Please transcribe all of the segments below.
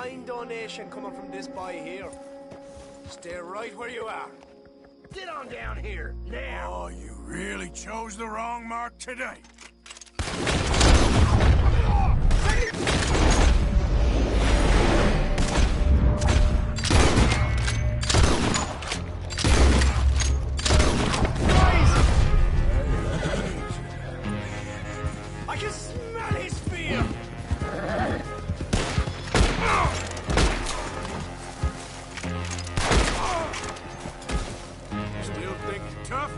fine donation coming from this boy here. Stay right where you are. Get on down here, now! Oh, you really chose the wrong mark today. I can smell his fear! Still think you're tough?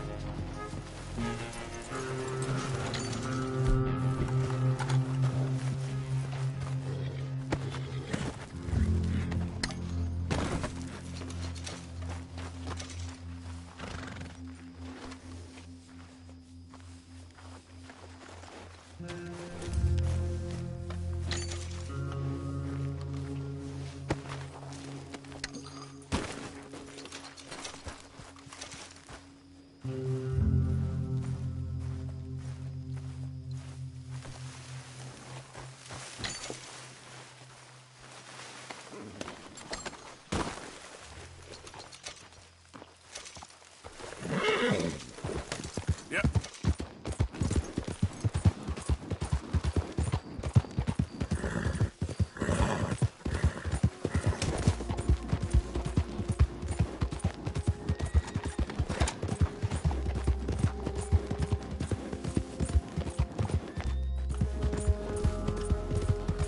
Yep.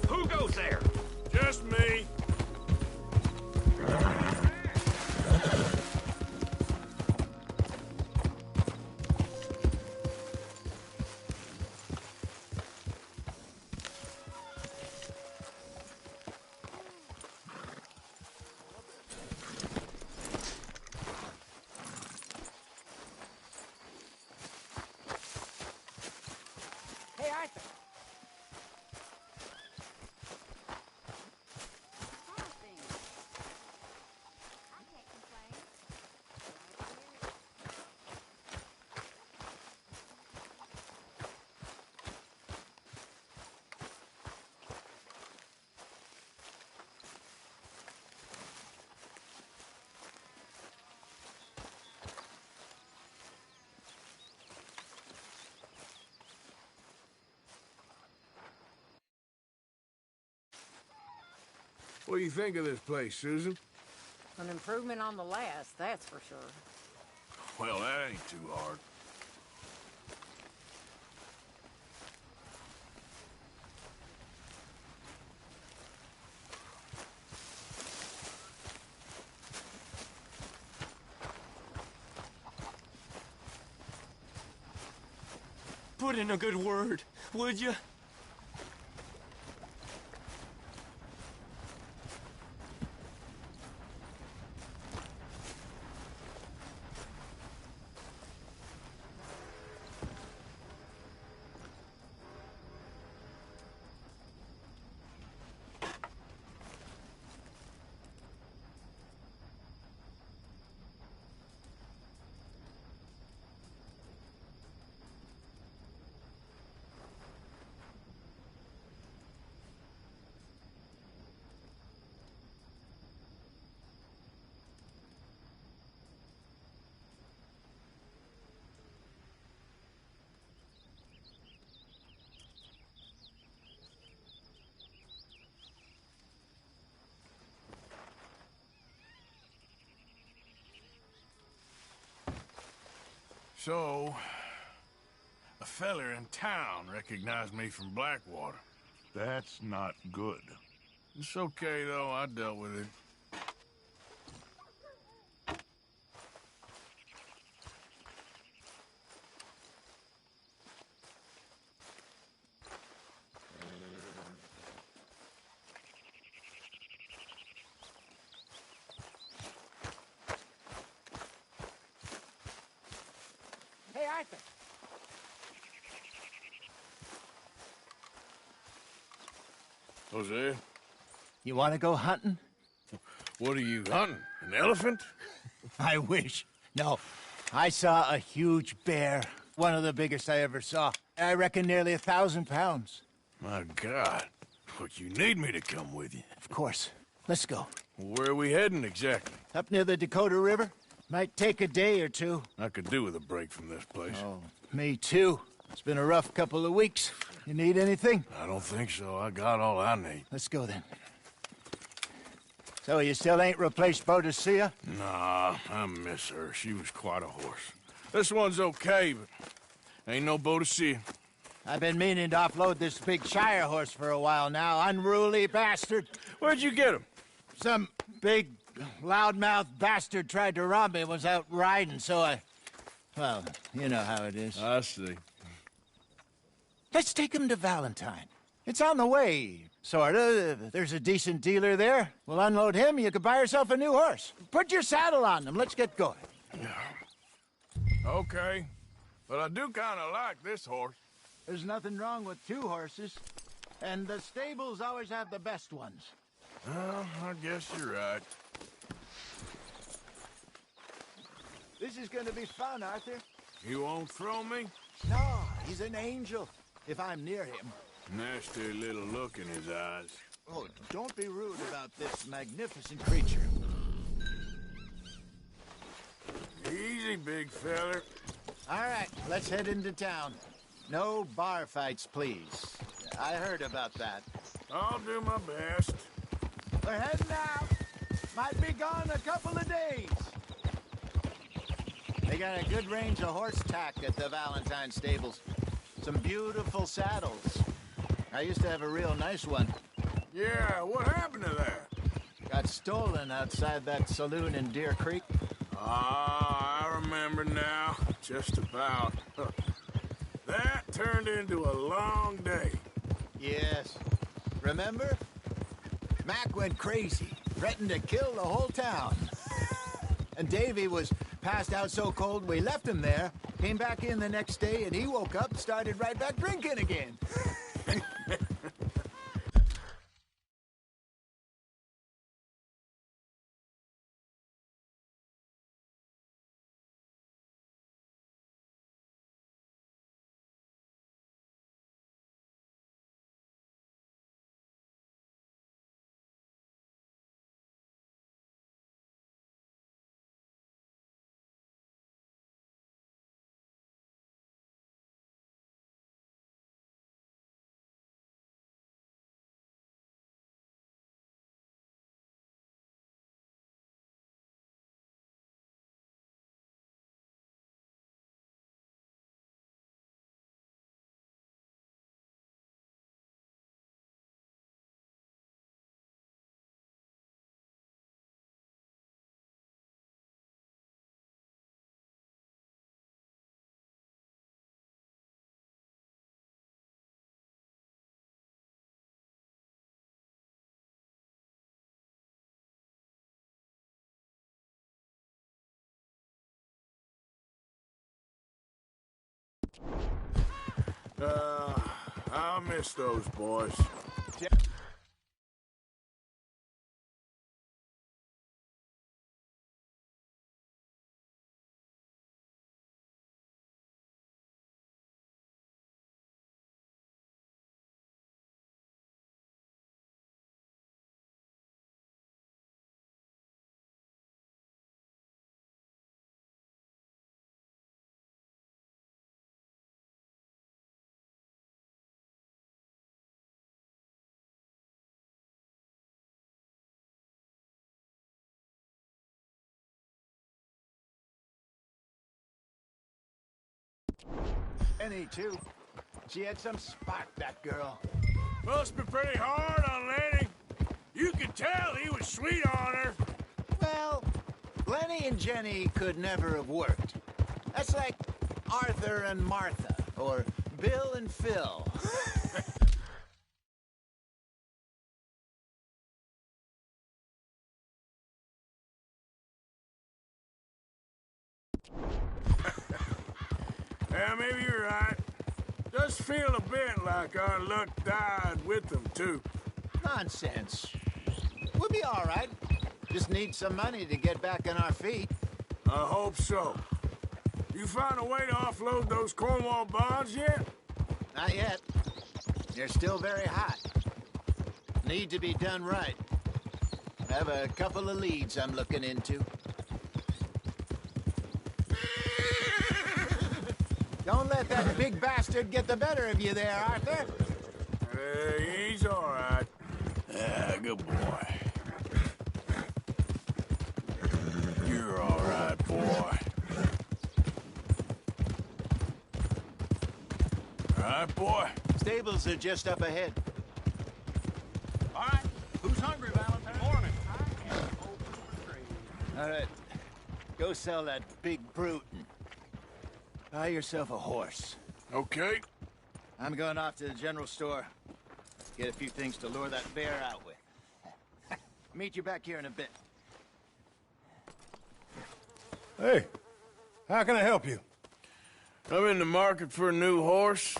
Who goes there? Just me. Hey, Arthur. What do you think of this place, Susan? An improvement on the last, that's for sure. Well, that ain't too hard. Put in a good word, would you? So, a feller in town recognized me from Blackwater. That's not good. It's okay, though. I dealt with it. Hey, Arthur. Jose, You want to go hunting? what are you hunting? An elephant? I wish. No. I saw a huge bear. One of the biggest I ever saw. I reckon nearly 1,000 pounds. My God. Look, you need me to come with you. Of course. Let's go. Where are we heading exactly? Up near the Dakota River. Might take a day or two. I could do with a break from this place. Oh, me too. It's been a rough couple of weeks. You need anything? I don't think so. I got all I need. Let's go then. So you still ain't replaced Boadicea? Nah, I miss her. She was quite a horse. This one's okay, but ain't no Boadicea. I've been meaning to offload this big Shire horse for a while now. Unruly bastard. Where'd you get him? Some big, loudmouth bastard tried to rob me, was out riding, so I... Well, you know how it is. I see. Let's take him to Valentine. It's on the way, sorta. There's a decent dealer there. We'll unload him, you could buy yourself a new horse. Put your saddle on him, let's get going. Okay, but I do kind of like this horse. There's nothing wrong with two horses, and the stables always have the best ones. Well, I guess you're right. This is gonna be fun, Arthur. You won't throw me? No, he's an angel, if I'm near him. Nasty little look in his eyes. Oh, don't be rude about this magnificent creature. Easy, big feller. All right, let's head into town. No bar fights, please. I heard about that. I'll do my best. We're heading out. Might be gone a couple of days. They got a good range of horse tack at the Valentine stables. Some beautiful saddles. I used to have a real nice one. Yeah, what happened to that? Got stolen outside that saloon in Deer Creek. Ah, I remember now. Just about. That turned into a long day. Yes. Remember? Mac went crazy, threatened to kill the whole town. And Davy was passed out so cold we left him there, came back in the next day, and he woke up, started right back drinking again. I'll miss those boys. Penny, too. She had some spark, that girl. Must be pretty hard on Lenny. You could tell he was sweet on her. Well, Lenny and Jenny could never have worked. That's like Arthur and Martha, or Bill and Phil. Yeah, maybe you're right. Does feel a bit like our luck died with them, too. Nonsense. We'll be all right. Just need some money to get back on our feet. I hope so. You found a way to offload those Cornwall bonds yet? Not yet. They're still very hot. Need to be done right. I have a couple of leads I'm looking into. Don't let that big bastard get the better of you there, Arthur. Hey, he's all right. Yeah, good boy. You're all right, boy. All right, boy. Stables are just up ahead. All right. Who's hungry, Valentine? Morning. All right. Go sell that big brute and buy yourself a horse. Okay. I'm going off to the general store. Get a few things to lure that bear out with. Meet you back here in a bit. Hey, how can I help you? I'm in the market for a new horse.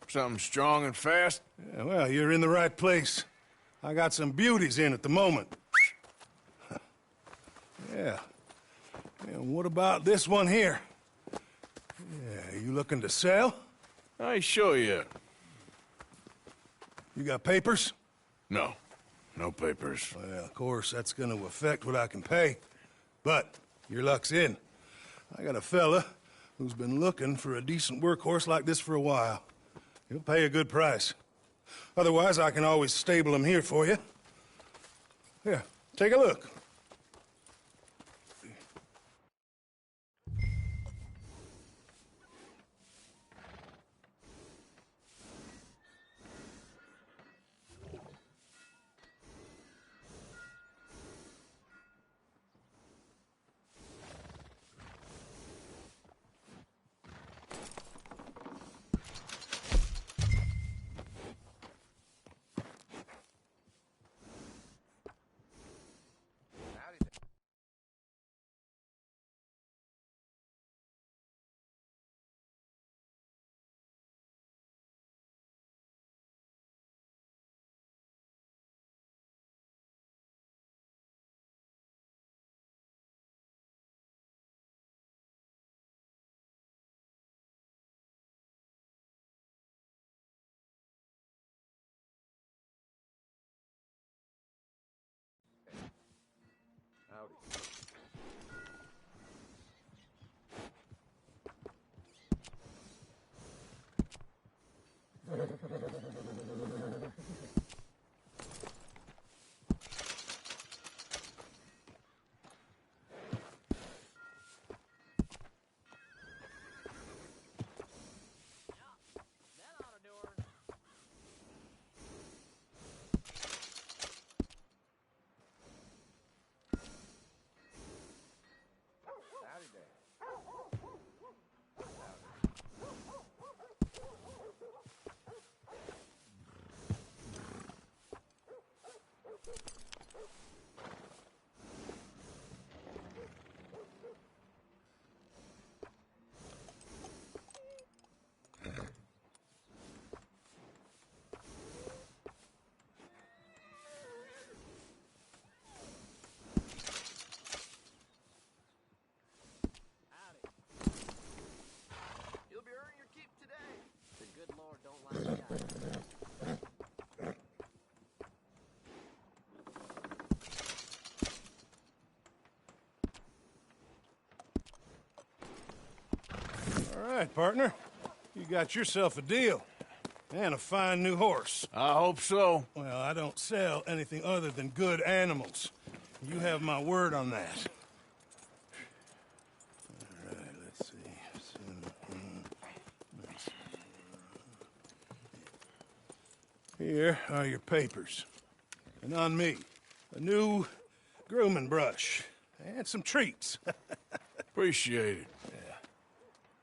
Something strong and fast. Yeah, well, you're in the right place. I got some beauties in at the moment. Yeah. And what about this one here? Yeah, you looking to sell? I show you. You got papers? No. No papers. Well, of course, that's gonna affect what I can pay. But your luck's in. I got a fella who's been looking for a decent workhorse like this for a while. He'll pay a good price. Otherwise, I can always stable him here for you. Here, take a look. All right, partner. You got yourself a deal. And a fine new horse. I hope so. Well, I don't sell anything other than good animals. You have my word on that. All right, let's see. Here are your papers. And on me, a new grooming brush. And some treats. Appreciate it.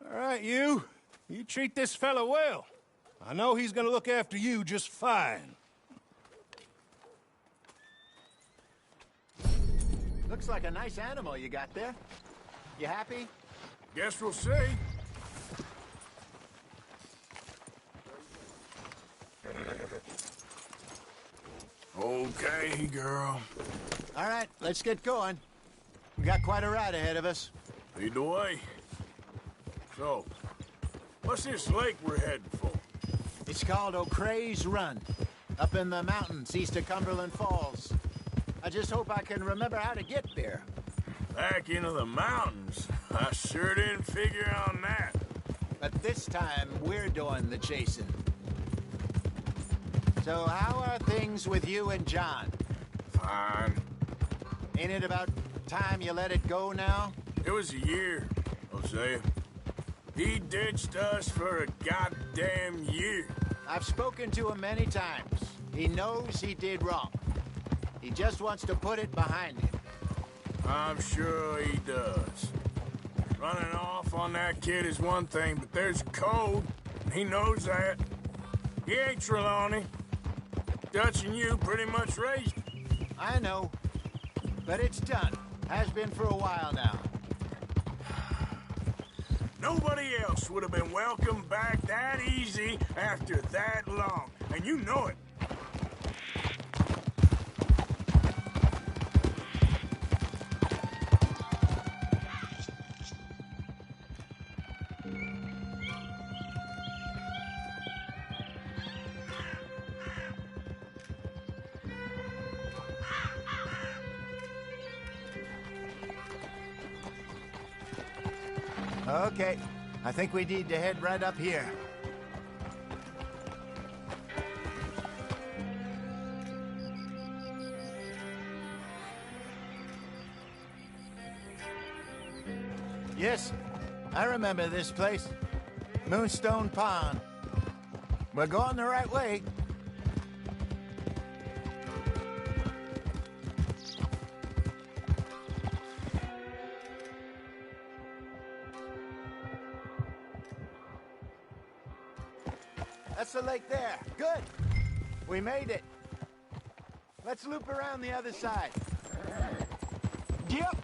All right, you. You treat this fella well. I know he's gonna look after you just fine. Looks like a nice animal you got there. You happy? Guess we'll see. Okay, girl. All right, let's get going. We got quite a ride ahead of us. Lead the way. So, what's this lake we're heading for? It's called O'Creagh's Run, up in the mountains east of Cumberland Falls. I just hope I can remember how to get there. Back into the mountains? I sure didn't figure on that. But this time, we're doing the chasing. So how are things with you and John? Fine. Ain't it about time you let it go now? It was a year, Hosea. He ditched us for a goddamn year. I've spoken to him many times. He knows he did wrong. He just wants to put it behind him. I'm sure he does. Running off on that kid is one thing, but there's code, and he knows that. He ain't Trelawney. Dutch and you pretty much raised him. I know, but it's done. Has been for a while now. Nobody else would have been welcomed back that easy after that long, and you know it. Okay, I think we need to head right up here. Yes, I remember this place. Moonstone Pond. We're going the right way. That's the lake there. Good. We made it. Let's loop around the other side. Yep.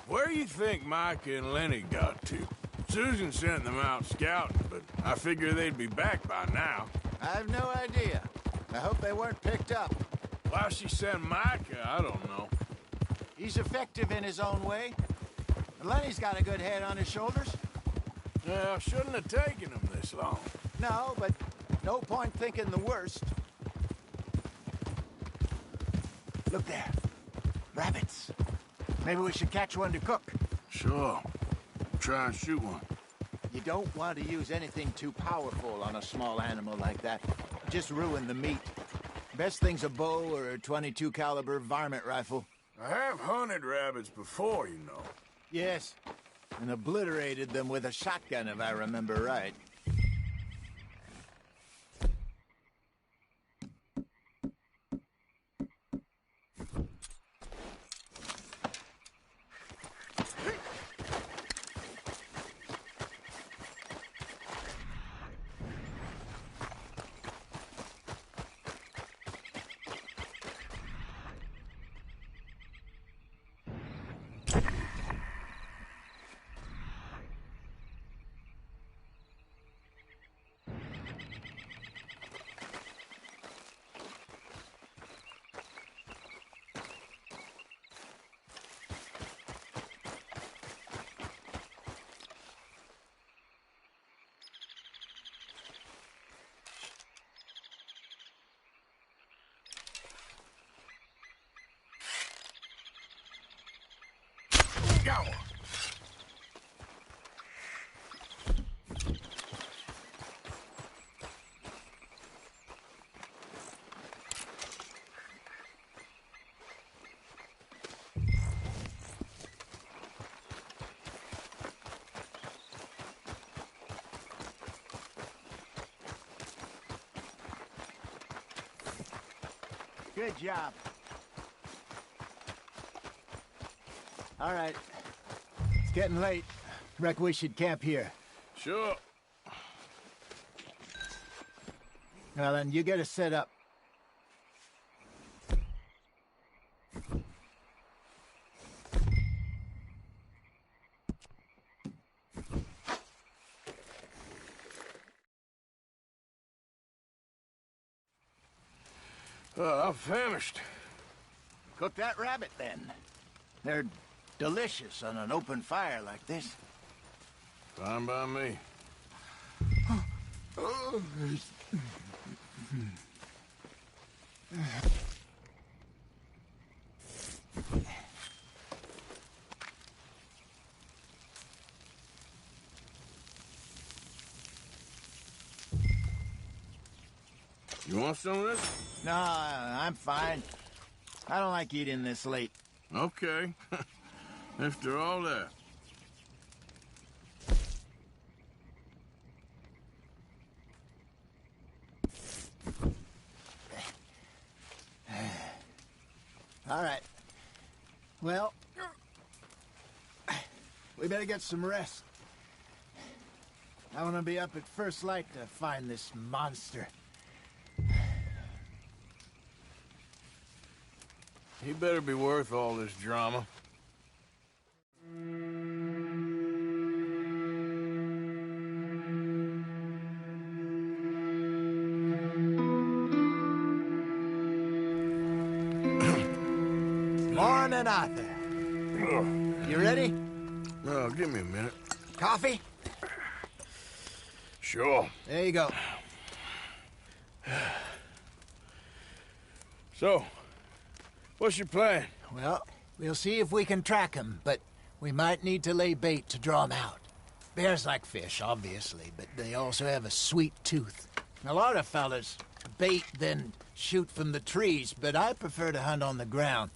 Where do you think Mike and Lenny got to? Susan sent them out scouting, but I figure they'd be back by now. I have no idea. I hope they weren't picked up. Why she sent Micah, I don't know. He's effective in his own way. And Lenny's got a good head on his shoulders. Yeah, shouldn't have taken him this long. No, but no point thinking the worst. Look there. Rabbits. Maybe we should catch one to cook. Sure. Try and shoot one. You don't want to use anything too powerful on a small animal like that. Just ruin the meat. Best thing's a bow or a .22 caliber varmint rifle. I have hunted rabbits before, you know. Yes, and obliterated them with a shotgun, if I remember right. Got one. Good job. All right. It's getting late. Reckon we should camp here. Sure. Well, then, you get us set up. I'm famished. Cook that rabbit, then. They're delicious on an open fire like this. Fine by me. You want some of this? No, I'm fine. I don't like eating this late. Okay. After all that. All right. Well, we better get some rest. I want to be up at first light to find this monster. He better be worth all this drama. Morning, Arthur. You ready? Oh, give me a minute. Coffee? Sure. There you go. So, what's your plan? Well, we'll see if we can track him, but we might need to lay bait to draw him out. Bears like fish, obviously, but they also have a sweet tooth. A lot of fellas bait, then shoot from the trees, but I prefer to hunt on the ground.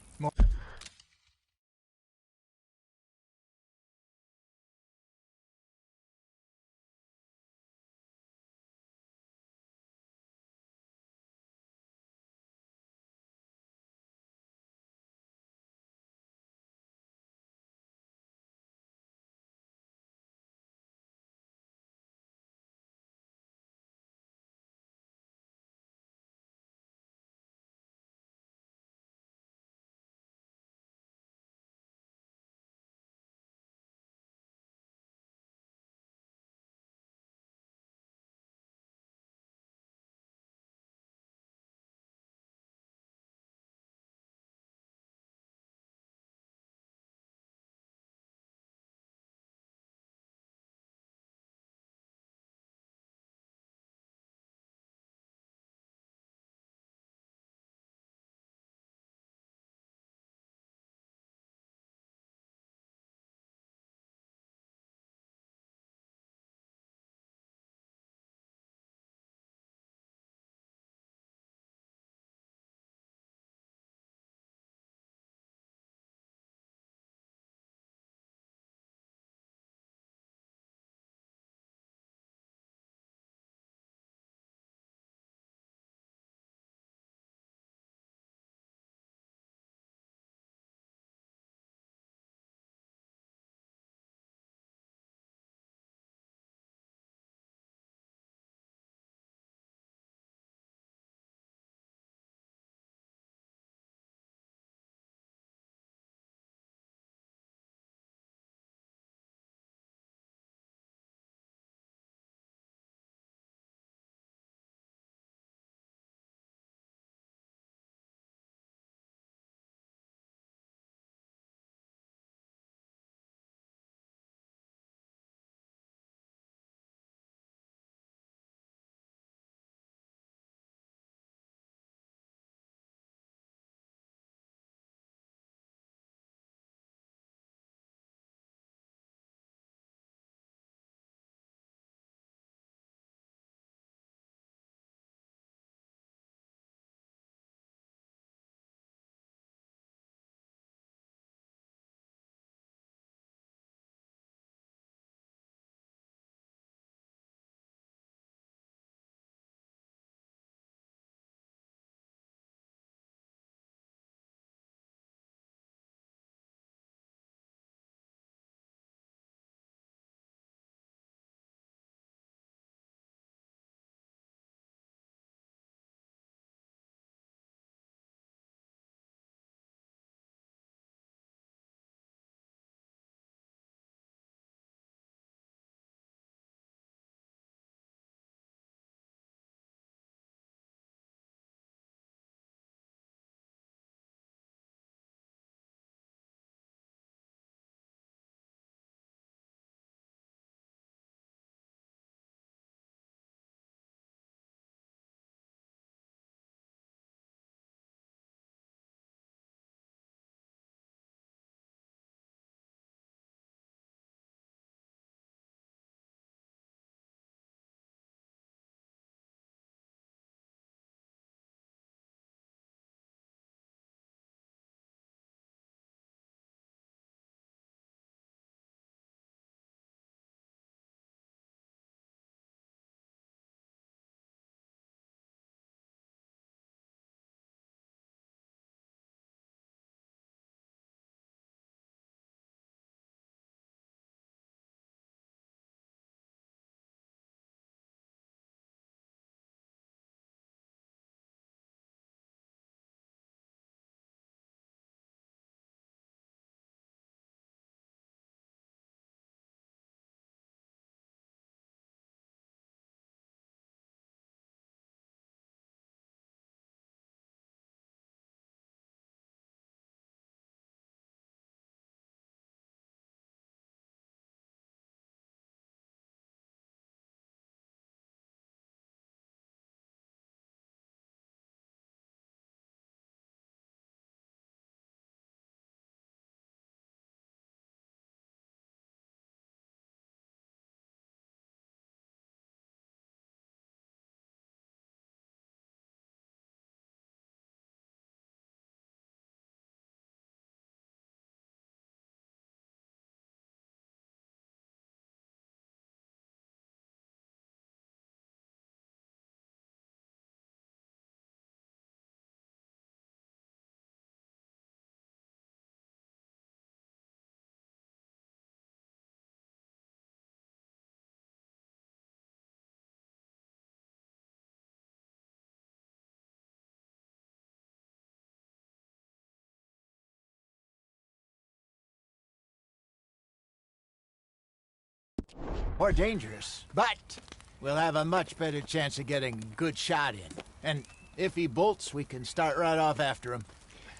More dangerous, but we'll have a much better chance of getting a good shot in. And if he bolts, we can start right off after him.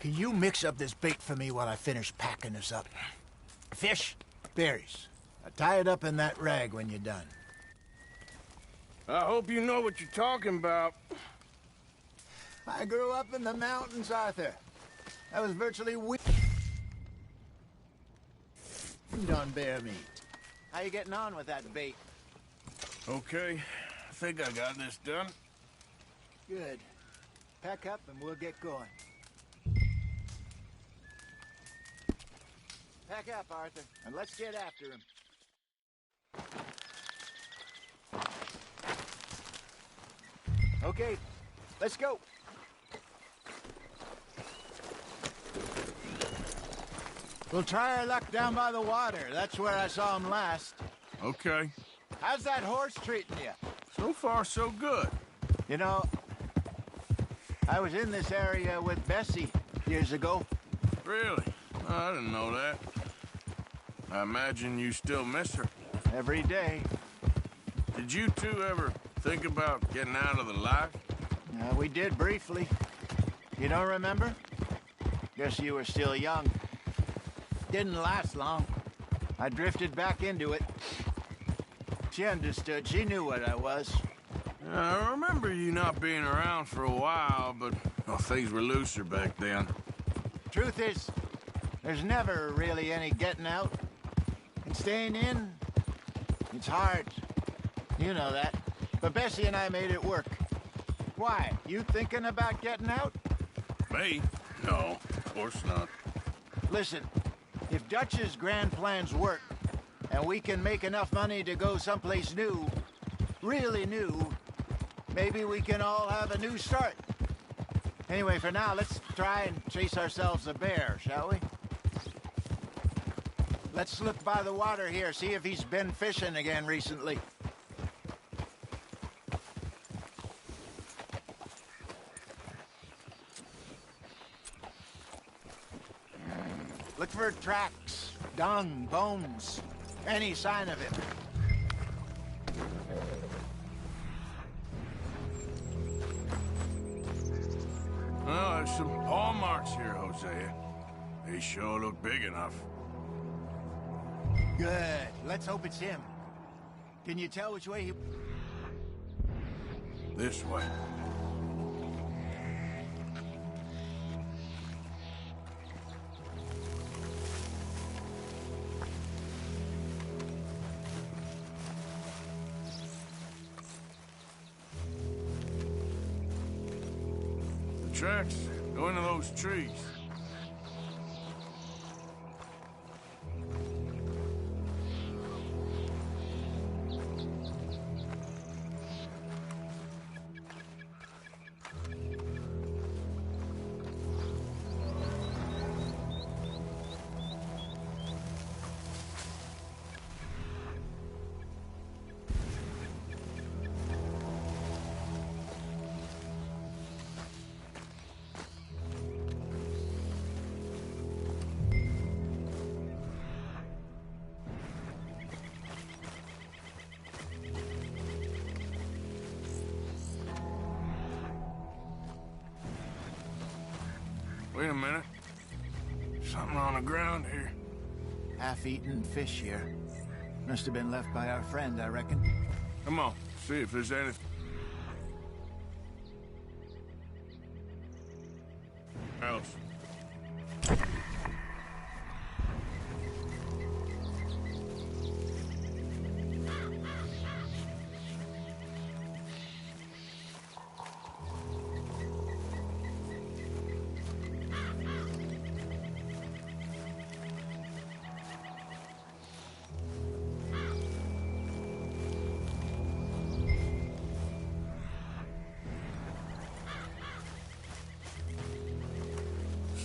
Can you mix up this bait for me while I finish packing this up? Fish, berries. Tie it up in that rag when you're done. I hope you know what you're talking about. I grew up in the mountains, Arthur. I was virtually weak on bear meat. How you getting on with that bait? Okay, I think I got this done. Good. Pack up and we'll get going. Pack up, Arthur, and let's get after him. Okay, let's go. We'll try our luck down by the water. That's where I saw him last. Okay. How's that horse treating you? So far, so good. You know, I was in this area with Bessie years ago. Really? I didn't know that. I imagine you still miss her. Every day. Did you two ever think about getting out of the life? We did briefly. You don't remember? Guess you were still young. Didn't last long. I drifted back into it. She understood. She knew what I was. I remember you not being around for a while, but well, things were looser back then. Truth is, there's never really any getting out. And staying in, it's hard. You know that. But Bessie and I made it work. Why? You thinking about getting out? Me? No, of course not. Listen, if Dutch's grand plans work, and we can make enough money to go someplace new, really new, maybe we can all have a new start. Anyway, for now, let's try and chase ourselves a bear, shall we? Let's look by the water here, see if he's been fishing again recently. Look for tracks, dung, bones, any sign of him. Well, there's some paw marks here, Hosea. They sure look big enough. Good. Let's hope it's him. Can you tell which way he... This way. The tracks go into those trees. Wait a minute. Something on the ground here. Half-eaten fish here. Must have been left by our friend, I reckon. Come on, see if there's anything else.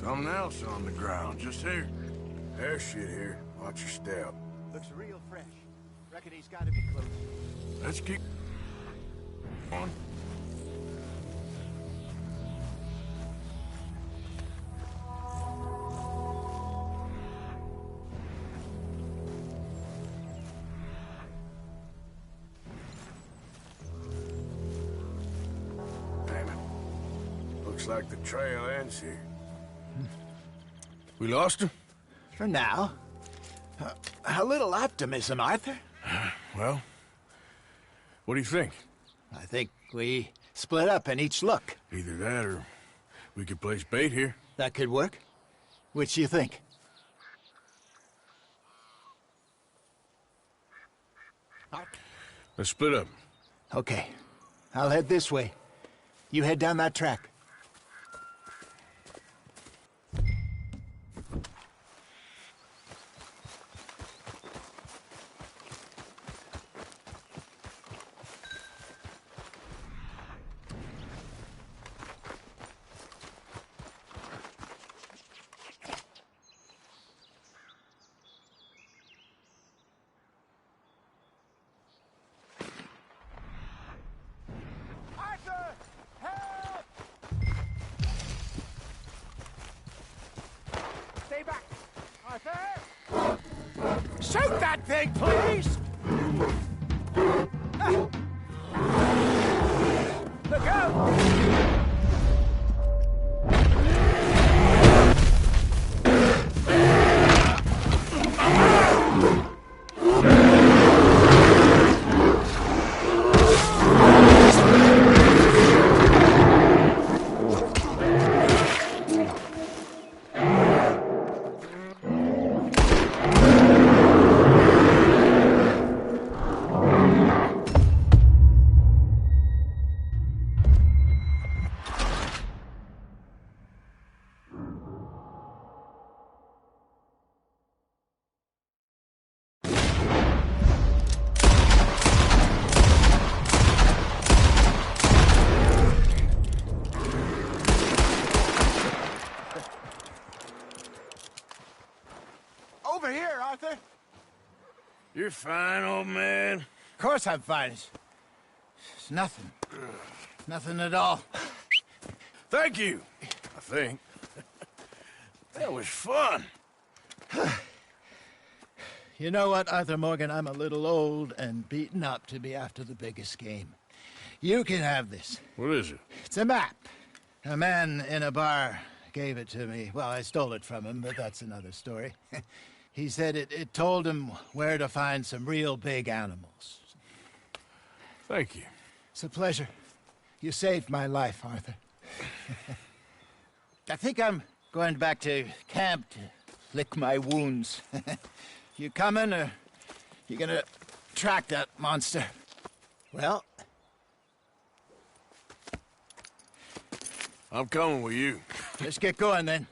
Something else on the ground, just here. There's shit here. Watch your step. Looks real fresh. Reckon he's got to be close. Let's keep on. like the trail ends here. We lost him? For now. A little optimism, Arthur. Well, what do you think? I think we split up and each look. Either that or we could place bait here. That could work. Which do you think? Let's split up. Okay. I'll head this way. You head down that track. Stay back! Arthur! Shoot that thing, please! Look out! Over here, Arthur. You're fine, old man. Of course I'm fine. It's nothing. Nothing at all. Thank you, I think. That was fun. You know what, Arthur Morgan? I'm a little old and beaten up to be after the biggest game. You can have this. What is it? It's a map. A man in a bar gave it to me. Well, I stole it from him, but that's another story. He said it told him where to find some real big animals. Thank you. It's a pleasure. You saved my life, Arthur. I think I'm going back to camp to lick my wounds. You coming, or you gonna track that monster? Well, I'm coming with you. let's get going then.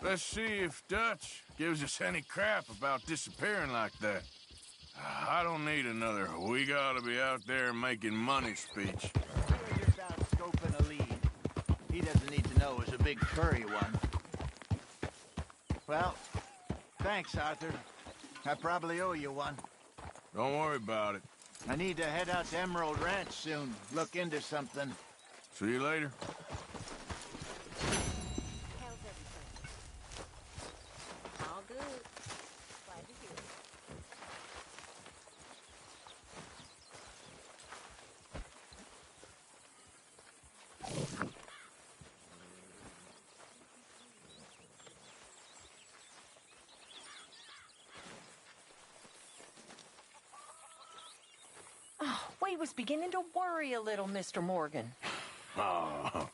Let's see if Dutch gives us any crap about disappearing like that. I don't need another "we gotta be out there making money" speech. You're just out scoping a lead. He doesn't need to know it was a big furry one. Well, thanks, Arthur. I probably owe you one. Don't worry about it. I need to head out to Emerald Ranch soon. Look into something. See you later. How's everything? All good. Glad to hear it. Oh, we was beginning to worry a little, Mr. Morgan. Oh,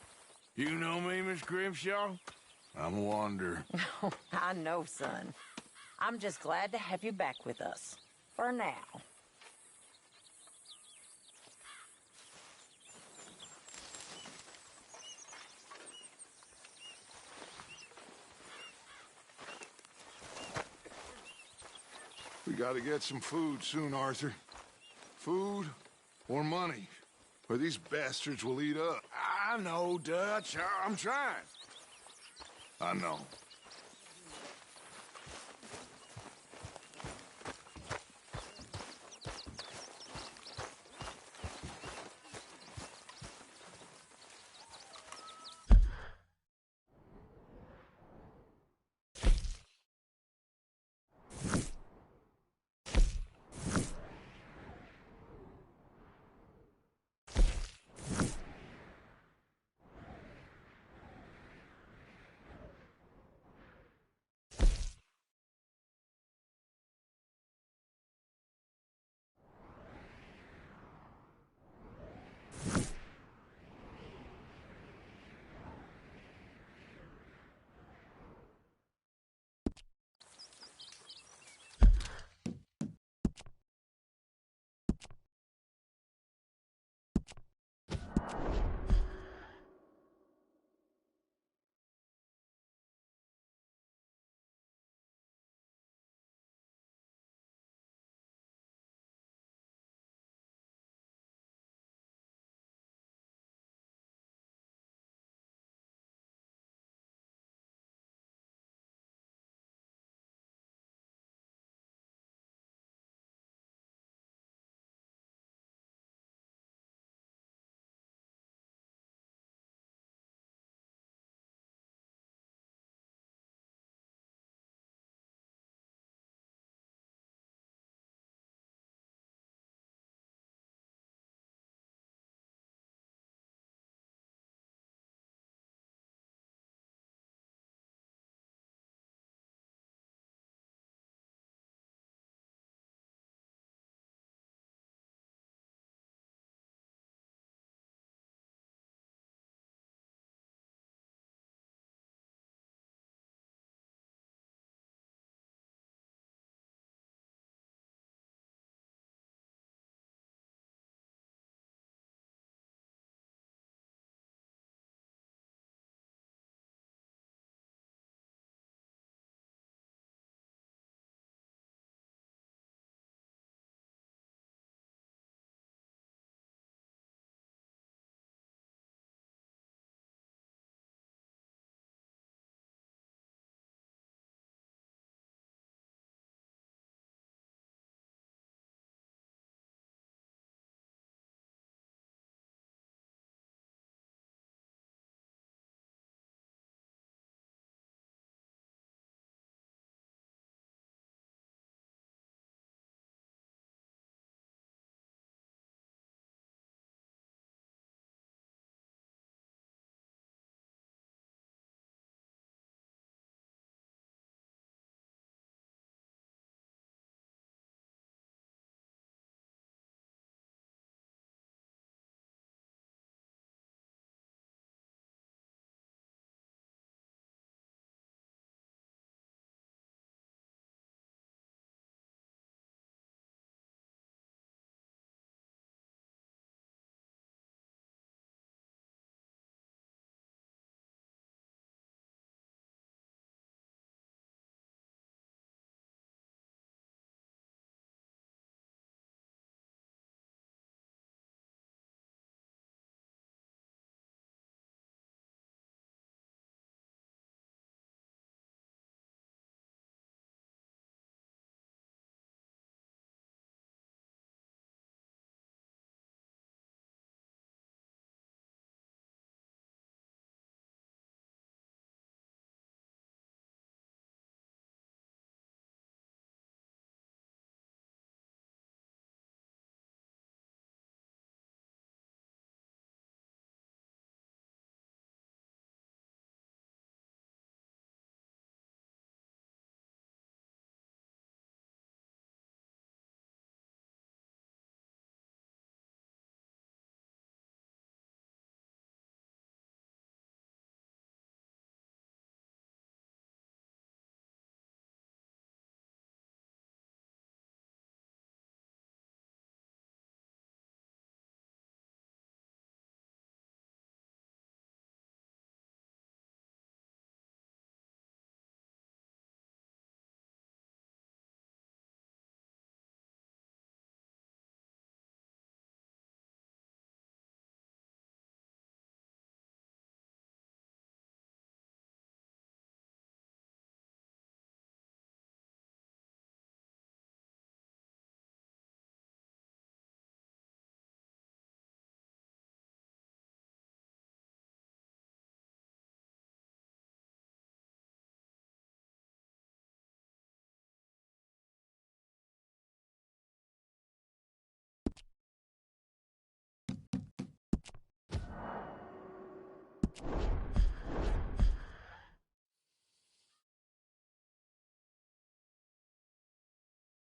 you know me, Miss Grimshaw? I'm a wanderer. I know, son. I'm just glad to have you back with us. For now. We gotta get some food soon, Arthur. Food or money, or these bastards will eat up. I know, Dutch. I'm trying. I know.